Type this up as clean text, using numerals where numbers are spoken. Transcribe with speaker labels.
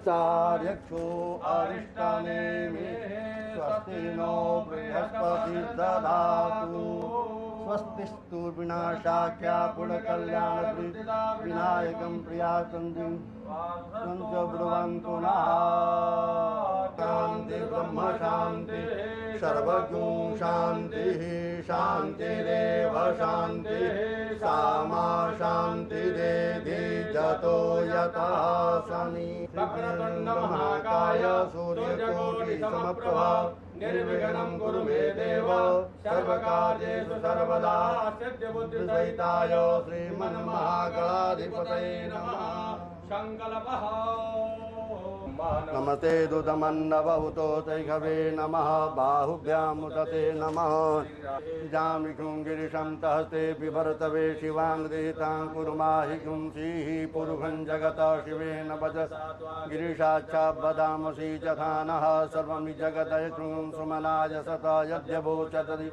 Speaker 1: सार्यक्षो अरिष्टनेमि स्वस्ति नो बृहस्पतिर्दधातु स्वस्तिस्तु विनाशाख्या पुण्यकल्याण विनायकं प्रियाचन्द्रं संच ब्रुवन्तु नः शान्ति ब्रह्म शान्ति सर्वगुं शान्तिः शान्तिरेव शान्तिः सामा शान्तिरेधि जतो यतः शनि महाकाय सूर्यकोटि समप्रभा निर्विघ्नं कुरु मे देव सर्वकार्येषु सर्वदा सिद्धिबुद्धिसहिताय श्रीमन्महागणाधिपतये नमः। संकल्पः नमस्ते दुदमन्नवहुतो तैघवे नमः बाहुभ्यामुदते नमः जामिकुं गिरिशं तहस्ते बिभर्तवे शिवाङ्गदेतां कुर्माहिकुं श्रीः पुरुषं जगतः शिवेन भज गिरिशाच्छा वदामसि यथा नः सर्वं जगदयतुं सुमनाय सता यद्यवोचतति